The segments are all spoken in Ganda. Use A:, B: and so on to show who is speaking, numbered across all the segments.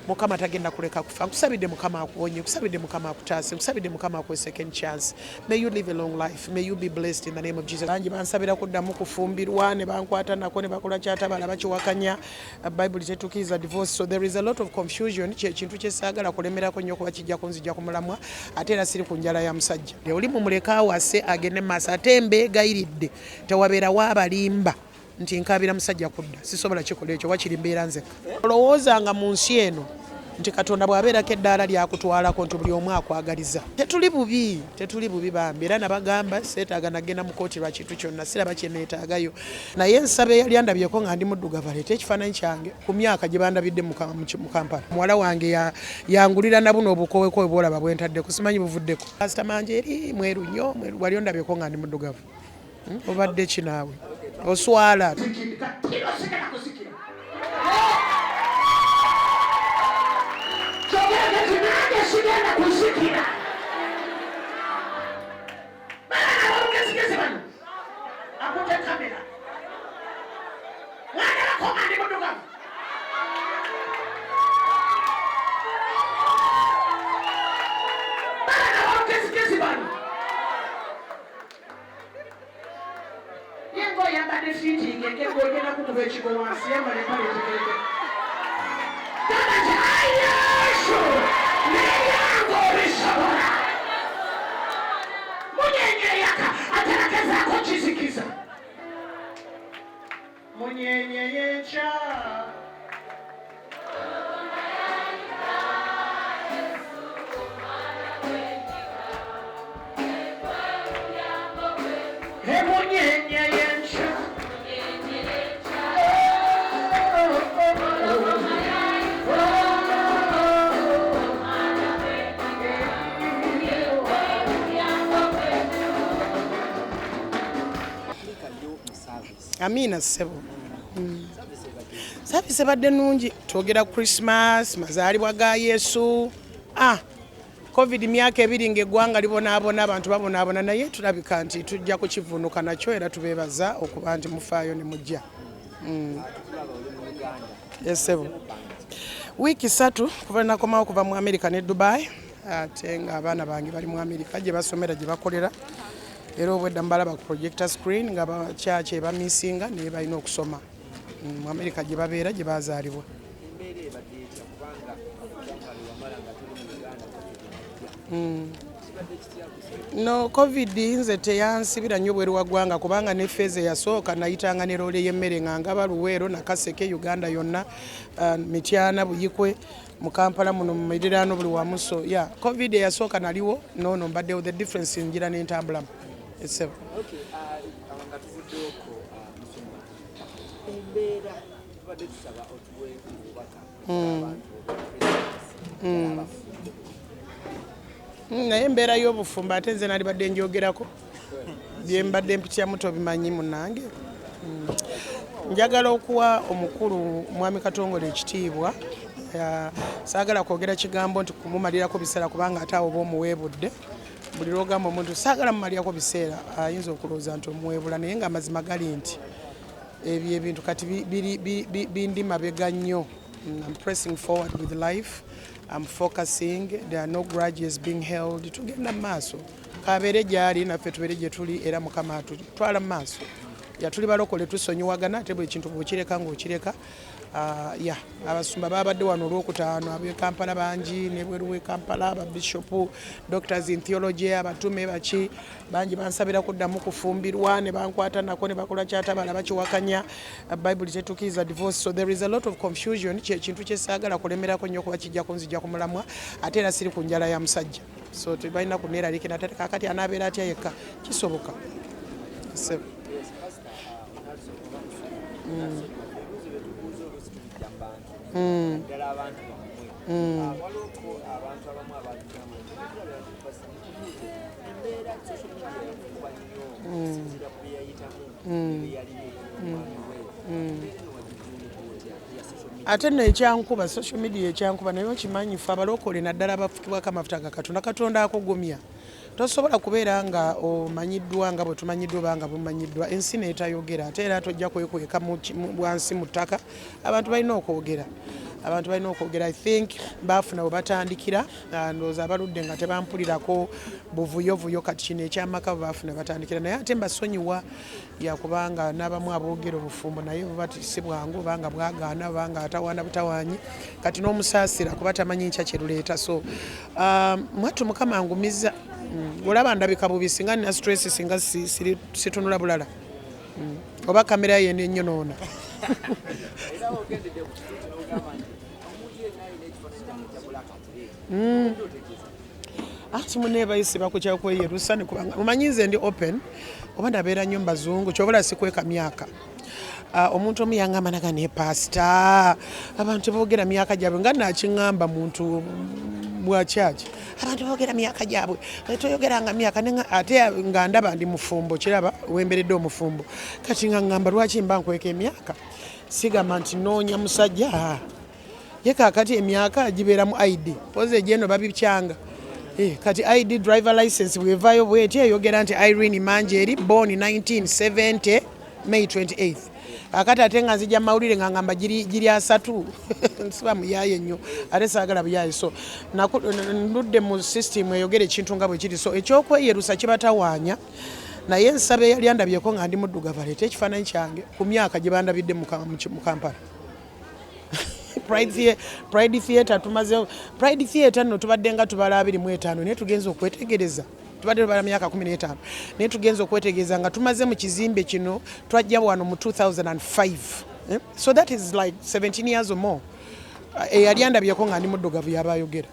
A: Mukama tagenda kuleka kufa. Nkusabidde Mukama akuwonye, nkusabidde Mukama akutaase, nkusabidde Mukama akuwe second chance. May you live a long life. May you be blessed in the name of Jesus. Banji bansabira kuddamu kufumbirwa ne bankwata nako ne bakola kyatabala bakiwakanya. Bible tetukiza divorce. So there is a lot of confusion. Kintu kyesaagala kulemerako nnyo kuba kijja kunzijja ku mulamwa ate era siri ku njala ya musajja. Oli mumuleka awase agende maaso ate mbeegayiridde tewabeera waabalimba nti nkabira musajja kudda sisobola kikola ekyo wakiri mbeera nzeka. Olowoozanga mu nsi eno nti Katonda bw'abeerako eddaala lyakutwalako nti buli omu akwagaliza. Tetuli bubi bambi era nabagamba seetaaga nagenda mu kooti lwa kintu kyonna siraba kye neetaagayo. Naye ensaba eyali andabyeko nga ndi muddugavu aleeta ekifaananyi kyange ku myaka gye bandabidde mu Kampala. Muwala wange yangulira na buno obukowekowe bwolaba bwentaddeko simanyi buvuddeko. Pastor Manjeri mweru nnyo wali ondabyeko nga ndi muddugavu. Obadde ki naawe oswala Amina sebo. Service badde nungi twogera Christmas mazaalibwa ga Yesu. COVID myaka ebiri ng'eggwanga libonaabona abantu babonaabona naye tulabika nti tujja kukivunuka nakyo era tubeebaza okuba nti mufaayo ne mujja. Yes sebo. Wiiki 3 kuva nakomawo kuva mu America ne Dubai ate nga abaana bange bali mu America gye basomera gye bakolera. Era obwedda mbalaba ku projector screen nga bakyaki ebamisinga naye balina okusoma mu America gye babeera gye bazaalibwa. No COVID nze teyansibira nnyo bweru wa ggwanga kubanga ne feeze yasooka nayitanga ne loole y'emmere nga ngaba Luweero na Kaseke Uganda yonna Mityana Buyikwe mu Kampala muno mu miriraano buli wamu. So yeah, COVID yasooka naliwo no mbaddewo the difference njira n'entambulamu. It's a naye embeera y'obufumbo ate nze nali badde njogerako bye mbadde mpitya muto bimanyi munnange. Njagala okuwa omukulu mwami Katongole ekitiibwa. Saagala kwogera kigambo nti kumumalirako biseera kubanga ate awo b'omuweebudde. Buli lwogamba omuntu saagala mumalirako biseera ayinza okulowooza nti omuweebula naye nga amazima gali nti ebyo ebintu kati bindi mabega nnyo. I'm pressing forward with life. I'm focusing. There are no grudges being held. Tugenda mu maaso. Kabeere gy'ali naffe tubeere gye tuli era Mukama atutwala mu maaso. Tuli balokole tusonyiwagana ate buli kintu bw'okireka ng'okireka. Abasumba babadde wano olwokutaano ab'e Kampala bangi n'ebweru w'e Kampala ababishopu doctors in theology abatume baki bangi bansabira kuddamu kufumbirwa ne bankwata nako ne bakola kyatabala bakiwakanya. Bible tetukiza divorce. So there is a lot of confusion. Kintu kyesaagala kulemerako nnyo kuba kijja kunzijja ku mulamwa ate era siri ku njala ya musajja. So tebalina kuneeraliikira ate kakati anaabeera atya yekka kisoboka. Ate n'ekyankuba social media ekyankuba naye okimanyi ffe abalokole naddala abafukibwako amafuta ga Katonda Katonda akugumya. Tosobola kubeera nga omanyiddwa nga bwe tumanyiddwa banga bumanyiddwa ensi neetayogera ate era tojja kwekweka wansi mu ttaka abantu balina okwogera. abantu balina okwogera. I think baafuna we batandikira, ndowooza abaludde nga tebampulirako buvuyovuyo, kati kino ekyamaka bwe baafuna batandikira, naye ate mbasonyiwa yakubanga n'abamu aboogera obufumbo naye buba si bwangu obanga bwagaana obanga atawaana butawaanyi, kati n'omusaasira kuba tamanyi nkya kyeruleeta. So mwattu Mukama angumiza, olaba ndabika bubi singa nina stress singa situnula bulala oba kamera ye nenyonoona. Ati muneebayise bakukya kweyerusa ne kubanga omanyi nze ndi open oba ndabeera nnyo mbazungu kyobula sikweka myaka. Omuntu omu yangamba naga ne pasita abantu boogera myaka gyabwe nga nakiŋŋamba muntu bwakyaki abantu boogera myaka gyabwe toyogeranga myaka ate nga ndaba ndi mufumbo kiraba wemberedde omufumbo kati nga ŋŋamba lwaki mba nkweka emyaka sigamba nti noonya musajja ye kaakati emyaka gibeera mu ID poze egyeno babikyanga kati ID driver license bwevaayo bweti eyogera nti Irene Manjeri born 1970 May 28th. Akati ate nga nzija mawulire nga ngamba giri asatu nsiba muyaye nnyo ate saagala buyaye. So ndudde mu system eyogera ekintu nga bwe kiri. So ekyokweyerusa kibatawaanya naye nsaba eyali andabyeko nga ndi muddugavu aleete ekifaananyi kyange ku myaka gye bandabidde mu Kampala. Pride Theatre tumazeewo. Pride Theatre nno tubadde nga tubala 25 naye tugenza okwetegereza. Tubadde tubala myaka 15 naye tugenza okwetegereza nga tumaze mu kizimbe kino twajja wano mu 2005. So that is like 17 years or more. Eyali andabyeko nga ndi muddugavu yaba ayogera.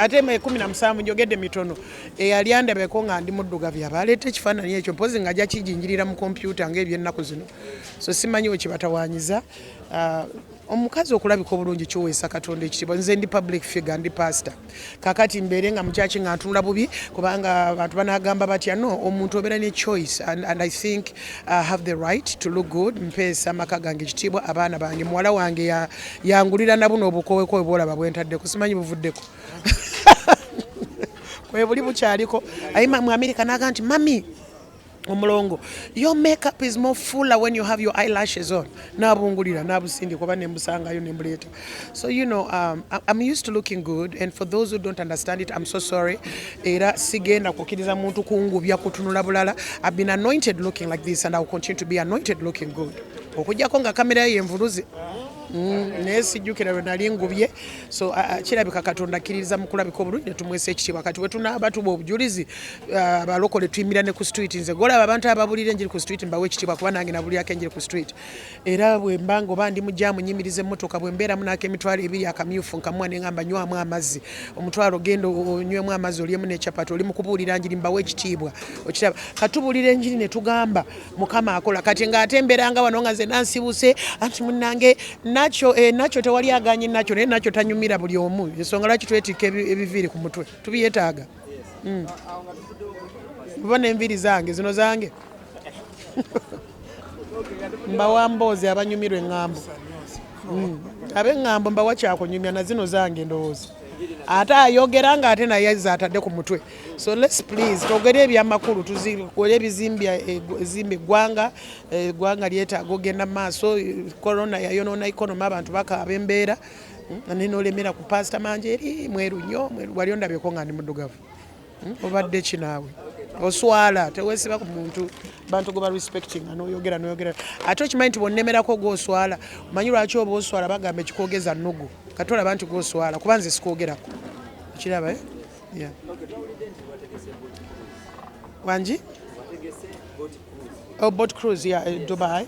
A: Ate 17 njogedde mitono eyali andabyeko nga ndi muddugavu yaba aleeta ekifaananyi ekyo mpozi nga ajja kijinjirira mu kompyuta ng'ebyennaku zino. So simanyi we kibatawaanyiza. Omukazi okulabika obulungi kiweesa Katonda ekitiibwa. Nze ndi public figure, ndi pastor. Kakati mbeere nga mukyaki nga ntunula bubi kubanga abantu banagamba batya no omuntu obeera ne choice and I think I have the right to look good. Mpeesa amaka gange ekitiibwa, abaana bange, muwala wange yangulira na buno obukowekowe bwolaba bwentaddeko simanyi buvuddeko kwe buli bukyaliko ayima mu America naga nti mami omulongo your makeup is more fuller when you have your eyelashes on. Nabungulira nabusindi kuba nembusangayo nembuleeta. So you know I'm used to looking good and for those who don't understand it I'm so sorry. Era sigenda kukiriza muntu kungubya kutunula bulala. I've been anointed looking like this and I will continue to be anointed looking good. Okujjako nga kamera ye envuluze naye sijjukira lwe nali ngubye. So kirabika Katonda akkiririza mu kulabika obulungi ne tumwesa ekitiibwa. Kati we tunaaba tuba obujulizi abalokole tuyimira ne ku street. Nze golaba abantu ababulira enjiri ku street mbawe ekitiibwa kuba nange nabulyako enjiri ku street. Era bwe mbanga oba ndi mu jaamu nnyimiriza emmotoka bwe mbeera munaako emitwalo 2 akamyufu nkamuwa ne ngamba nywamu amazzi omutwalo genda onywemu amazzi olyemu n'ekyapati oli mu kubuulira njiri mbawe ekitiibwa. Okiraba katubuulira enjiri ne tugamba Mukama akola. Kati ng'ate mbeeranga wano nga nze nansibuse anti munnange nakyo tewali aganye nakyo naye nakyo tanyumira buli omu. Ensonga lwaki twetikka ebiviiri ku mutwe tubyetaaga. Mbona enviiri zange zino zange mbawa mboozi abanyumirwa eŋŋambo. Ab'eŋŋambo mbawa kyakunyumya na zino zange ndowooza. Ate ayogera nga ate naye atadde ku mutwe. So let's please twogere ebyamakulu tuzikole ebizimbe eggwanga lyetaaga ogenda mu maaso. Corona yayonoona ikonomi abantu bakaaba embeera naye n'olemera ku Pastor Manjeri mweru nnyo wali ondabyeko nga ndi muddugavu. Obadde ki naawe oswala teweesiba ku muntu bantu gwe respecting n'oyogera ate okimanyi nti bonnemerako gw'oswala omanyi lwaki oba oswala bagamba ekikogeza nnugu kati olaba nti gw'oswala kuba nze sikwogerako okiraba wangi boat cruise Dubai.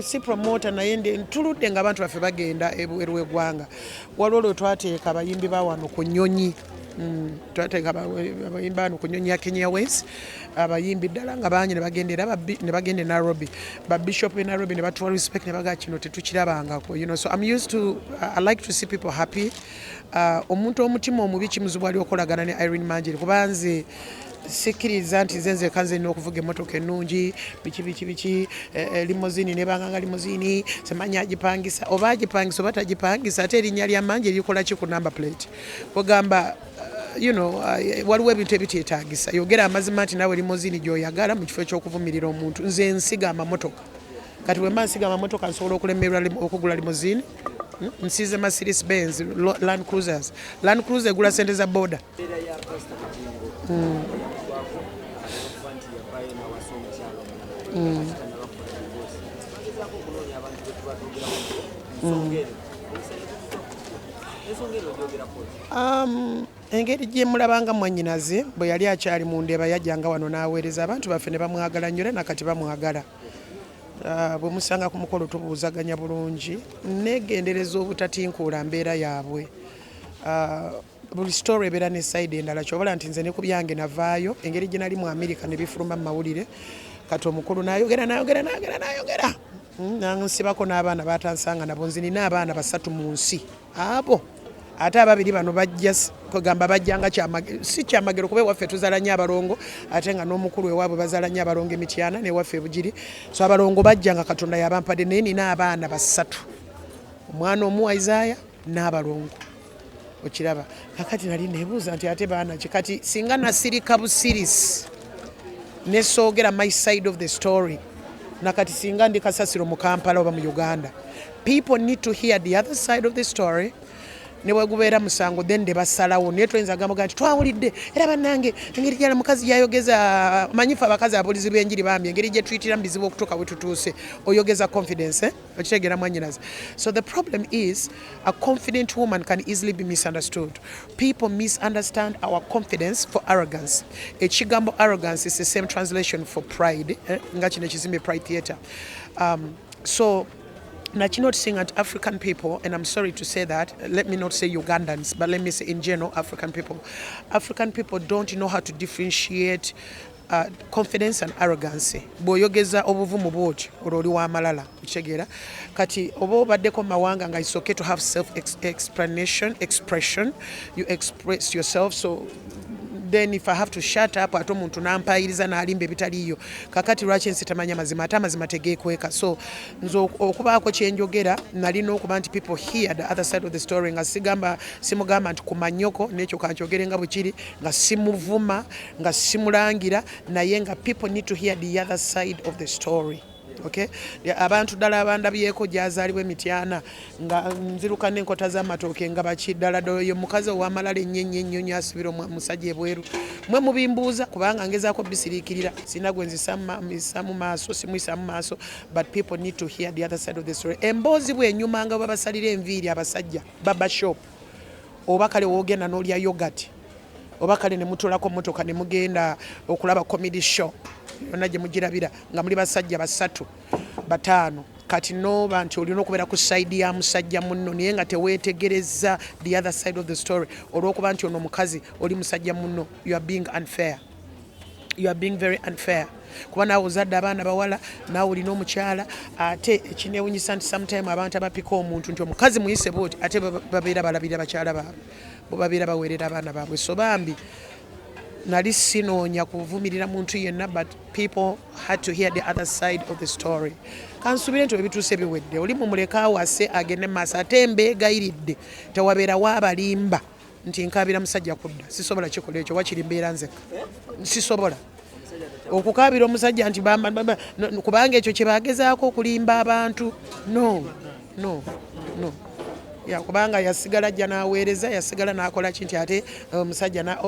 A: Si promoter naye tuludde nga abantu baffe bagenda ebweru w'eggwanga. Waliwo lwe twateeka abayimbi ba wano ku nnyonyi. Twateeka abayimbi bano ku nnyonyi ya Kenya Airways. Abayimbi ddala nga bangi ne bagenda Nairobi. Ba Bishop in Nairobi ne batuwa respect ne baga kino tetukirabangako. You know, so I'm used to I like to see people happy. Omuntu omutima omubi kimuzibwa ali okolagana ne Irene Manjeri kuba nze sikiriza nti nze kanze n'okuvuga emmotoka ennungi biki limozini nebanga nga limozini semanya agipangisa oba agipangisa oba tagipangisa ate erinnya lya Manjeri likola ki ku number plate kugamba you know waliwo ebintu ebityetaagisa yogera amazima nti nawe limozini gy'oyagala mu kifo ekyokuvumirira omuntu nze nsiga amamotoka kati bwe mba nsiga amamotoka nsobola okulemererwa okugula limousine. Nsize Mercedes Benz Land Cruisers. Land Cruiser egula sente za boda. Engeri gye mulabanga mwannyinaze bwe yali akyali mu Ndeeba yajjanga wano n'aweereza abantu baffe ne bamwagala nnyo era nakati bamwagala. Bwe musanga ku mukolo tubuuzaganya bulungi neegendereza obutatinkuula mbeera yaabwe. Buli story ebeera ne side endala kyobola nti nze ne ku byange navaayo engeri gye nali mu America ne bifuluma mu mawulire kati omukulu n'ayogera nansibako n'abaana batansanga nabo nze nina abaana 3 mu nsi abo ate ababiri bano bajja kugamba bajjanga si kyamagero kuba ewaffe tuzaala nnyo abalongo ate nga n'omukulu ewaabwe bazaala nnyo abalongo Emityana n'ewaffe Bugiri so abalongo bajjanga Katonda yabampadde naye nina abaana 3 omwana omu Isaiah n'abalongo okiraba kakati nali neebuuza nti ate baana ki kati singa nasirika busirisi ne soogera my side of the story nakati singa ndi kasasiro mu Kampala oba mu Uganda people need to hear the other side of the story. Ne bwegubeera musango then de basalawo naye tuyinza gamba nti twawulidde era bannange engeri gyala mukazi yayogeza manyifu abakazi abulizi b'enjiri bambi engeri gye tuyitira mu bizibu okutuuka we tutuuse oyogeza confidence okitegeera mwannyinaze. So the problem is a confident woman can easily be misunderstood. People misunderstand our confidence for arrogance. Ekigambo arrogance is the same translation for pride nga kino ekizimbe Pride Theatre. So not noticing at African people, and I'm sorry to say that, let me not say Ugandans, but let me say in general African people don't know how to differentiate confidence and arrogance. Boyogeza obuvumu bwoti ololi wa malala kutegeera kati oba obaddeko mawanga nga it's okay to have expression, you express yourself. So then if I have to shut up ate omuntu nampayiriza n'alimba ebitaliiyo kakati lwaki ensi temanya mazima ate amazima tegeekweka. So nze okubaako kyenjogera nalina okuba nti people hear the other side of the story nga simugamba nti kumanyoko n'ekyo kankyogere nga bwe kiri nga simuvuma nga simulangira naye nga people need to hear the other side of the story. Okay, abantu ddala abandabyeko gyazaalibwa Emityana nga nziruka n'enkota z'amatooke nga bakiddala doyo mukazi ow'amalala ennyo asubira omusajja ebweru mwe mubimbuuza kubanga ngezaako bisiriikirira sina gwe nzisa mu maaso but people need to hear the other side of the story. Emboozi bw'enyuma nga babasalira enviiri abasajja baba shop oba kale woogenda n'olya yogurt oba kale ne mutulako mmotoka ne mugenda okulaba comedy show yonna gye mugirabira nga muli basajja 3 5 kati noba nti olina okubeera ku side ya musajja munno naye nga teweetegereza the other side of the story olw'okuba nti ono mukazi oli musajja munno. You are being unfair. You are being very unfair. Kuba naawe ozadde abaana bawala naawe olina omukyala ate ekineewunyisa nti sometime abantu abapika omuntu nti omukazi muyise bwoti ate babeera balabira bakyala baabwe bo babeera baweerera abaana baabwe. So bambi nali sinoonya kuvumirira muntu yenna but people had to hear the other side of the story. Kansubire nti ebituuse biwedde oli mumuleka awase agende maaso ate mbeegayiridde tewabeera waabalimba nti nkabira musajja kudda sisobola kikola ekyo wakiri mbeera nzeka sisobola okukaabira omusajja nti kubanga ekyo kye baagezaako okulimba abantu no kubanga yasigala ajja n'aweereza yasigala n'akola kinti ate omusajja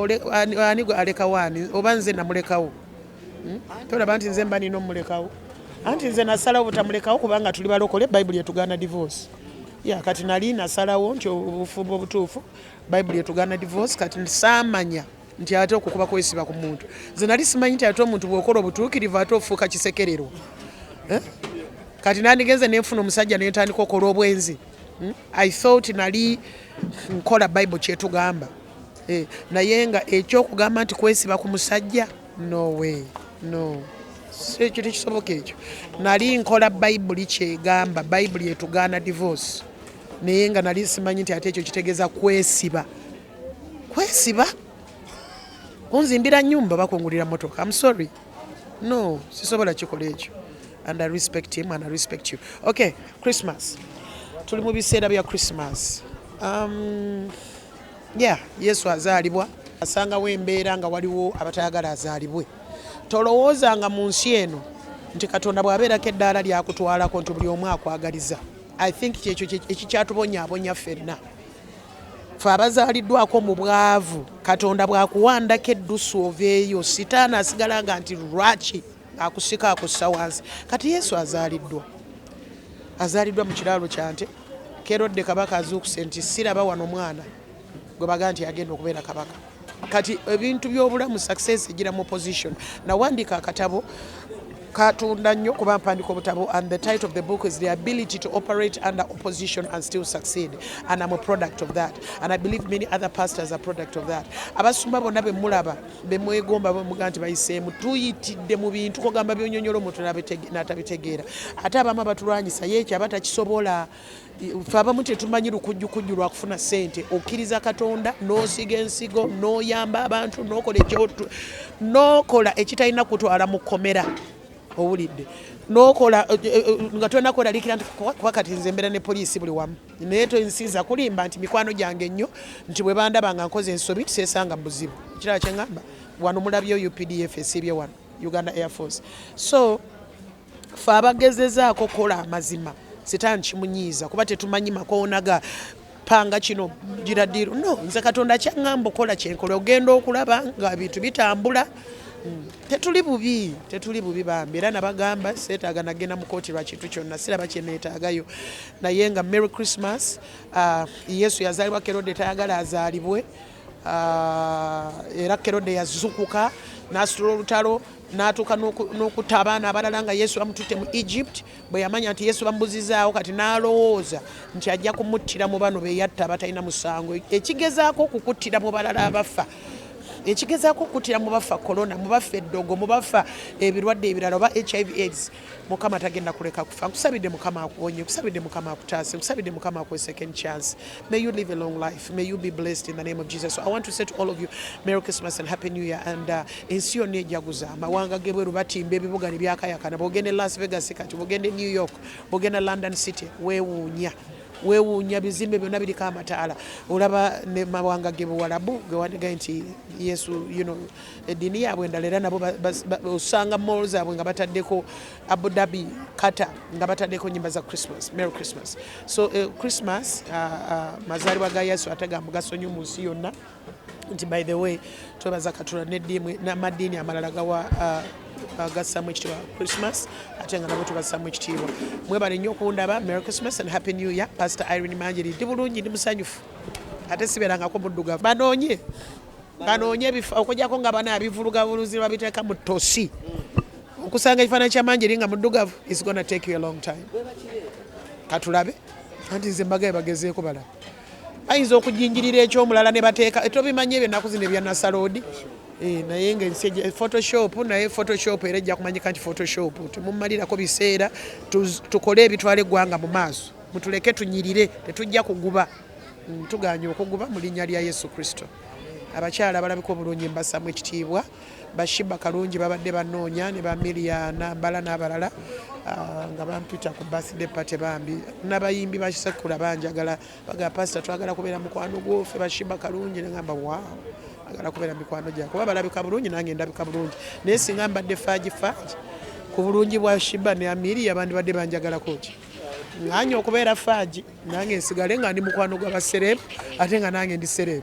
A: ani gwe alekawo ani oba nze namulekawo tolaba nti nze mba nina omulekawo anti nze nasalawo butamulekawo kubanga tuli balokole bayibuli etugaana divorce kati nali nasalawo nti obufumbo obutuufu bayibuli etugaana divorce kati saamanya nti ate okukuba kwesiba ku muntu nze nali simanyi nti ate omuntu bw'okola obutuukirivu ate ofuuka kisekererwa kati nandigenze nenfuna omusajja nentandika okola obwenzi. I thought nali nkola Bible kyetugamba naye nga ekyokugamba nti kwesiba ku musajja no way no ekyo tekisoboka ekyo. Nali nkola Bible kyegamba Bible yetugaana divorce naye nga nali simanyi nti ate ekyo kitegeeza kwesiba kunzimbira nnyumba bakungulira motoka. I'm sorry no sisobola kikola ekyo and I respect him and I respect you. Okay, Christmas tuli mu biseera bya Christmas. Yesu azaalibwa asangawo embeera nga waliwo abatayagala azaalibwe. Tolowooza nga mu nsi eno nti Katonda bw'abeerako eddaala lyakutwalako nti buli omu akwagaliza. I think kyekyo ekikyatubonyaabonya ffenna. Ffe abazaaliddwako mu bwavu Katonda bw'akuwandako eddusu oveeyo sitaani asigala nga nti lwaki akusika akussa wansi. Kati Yesu azaliddwa mu kiraalo kyante. Kerode kabaka azuukuse nti siraba wano mwana gwe baga nti agenda okubeera kabaka. Kati ebintu by'obulamu success egira mu position. Nawandika akatabo katunda nnyo kuba mpandika obutabo, and the title of the book is The Ability to Operate Under Opposition and Still Succeed, and I'm a product of that, and I believe many other pastors are product of that. Abasumba bonna be mulaba be mwegomba be muga nti bayiseemu tuyitidde mu bintu kogamba byonyonyola omuntu n'atabitegeera ate abamu abatulwanyisa yeekyo abatakisobola. Ffe abamu tetumanyi lukujjukujju lwa kufuna ssente. Okkiriza Katonda n'osiga ensigo n'oyamba abantu n'okola ekitalina kutwala mu kkomera. Owulidde n'okola nga tonakolalikira nti kuba kati nze mbeera ne poliisi buli wamu naye tonsinza kulimba nti mikwano gyange nnyo nti bwe bandaba nga nkoze ensobi tisesanga mu buzibu. Ekirala kye ŋŋamba wano mulabyo UPDF esiibye wano Uganda Air Force. So ffe abagezezaako kola amazima sitaani kimunyiiza kuba tetumanyi makoonaga panga kino gira ddiiro. No, nze Katonda kyaŋŋamba okola kyenkola ogenda okulaba nga ebintu bitambula. Tetuli bubi bambi era nabagamba seetaaga nagenda mu kooti lwa kintu kyonna siraba kye neetaagayo naye nga Merry Christmas. Yesu yazaalibwa Kerode tayagala azaalibwe, era Kerode yazukuka n'asitula olutalo n'atuuka n'okutta abaana abalala nga Yesu bamututte mu Egypt. Bwe yamanya nti Yesu bamubuzizaawo kati n'alowooza nti ajja kumuttira mu bano be yatta abatalina musango, ekigezaako okukuttira mu balala abafa, ekigezaako okuttira mu bafa corona, mu bafa eddogo, mu bafa ebirwadde ebirala oba HIV AIDS. Mukama tagenda kuleka kufa. Nkusabidde Mukama akuwonye, nkusabidde Mukama akutaase, nkusabidde Mukama akuwe second chance. May you live a long life. May you be blessed in the name of Jesus. So I want to say to all of you, Merry Christmas and Happy New Year. And ensi yonna ejaguza amawanga g'ebweru batimba ebibuga ne byakayakana. Bw'ogenda Las Vegas kati, bw'ogenda New York, bw'ogenda London City, weewuunya bizimbe byonna biriko amataala. Olaba ne mawanga g'Ebuwalabu gewandiga nti Yesu eddiini yaabwe endala era nabo osanga malls zaabwe nga bataddeko Abu Dhabi, Qatar nga bataddeko nnyimba za Christmas. Merry Christmas. So Christmas mazaalibwa ga Yesu ate ga mugaso nnyo mu nsi yonna. Nti by the way twebaza Katonda n'amaddiini amalala gawa gassamu ekitiibwa Christmas ate nga nabo tubassamu ekitiibwa. Mwebale nnyo okundaba. Merry Christmas and Happy New Year. Pastor Irene Manjeri ndi bulungi, ndi musanyufu ate sibeerangako muddugavu. Banoonye ebifo okujjako nga bana abivulugavuluzi babiteeka mu ttosi. Okusanga ekifaananyi kya Manjeri nga muddugavu is gonna take you a long time. Katulabe anti nze mbagaye bagezeeko balaba. Bayinza okujinjirira ekyomulala ne bateeka tobimanye ebyennaku zino ebya Nasaloodi. Naye ng'ensi Photoshop naye Photoshop era ejja kumanyika nti Photoshop temumalirako biseera tukole ebitwala eggwanga mu maaso. Mutuleke tunyirire tetujja kuguba. Tuganye okuguba mu linnya lya Yesu Kristo. Abakyala abalabika obulungi mbassamu ekitiibwa. Bashiba kalungi babadde banoonya ne bamiliyana mbala n'abalala nga bampita ku birthday party bambi. N'abayimbi bakisekula banjagala baga pastor twagala kubeera mukwano gwoffe Bashiba kalungi ne ngamba wow agala kubeera mikwano gyange kuba balabika bulungi nange ndabika bulungi naye singa mbadde faaji ku bulungi bwa Shiba ne Amiri abandi badde banjagalako ki nganya okubeera faaji nange nsigale nga ndi mukwano gw'abaserebu ate nga nange ndi serebu.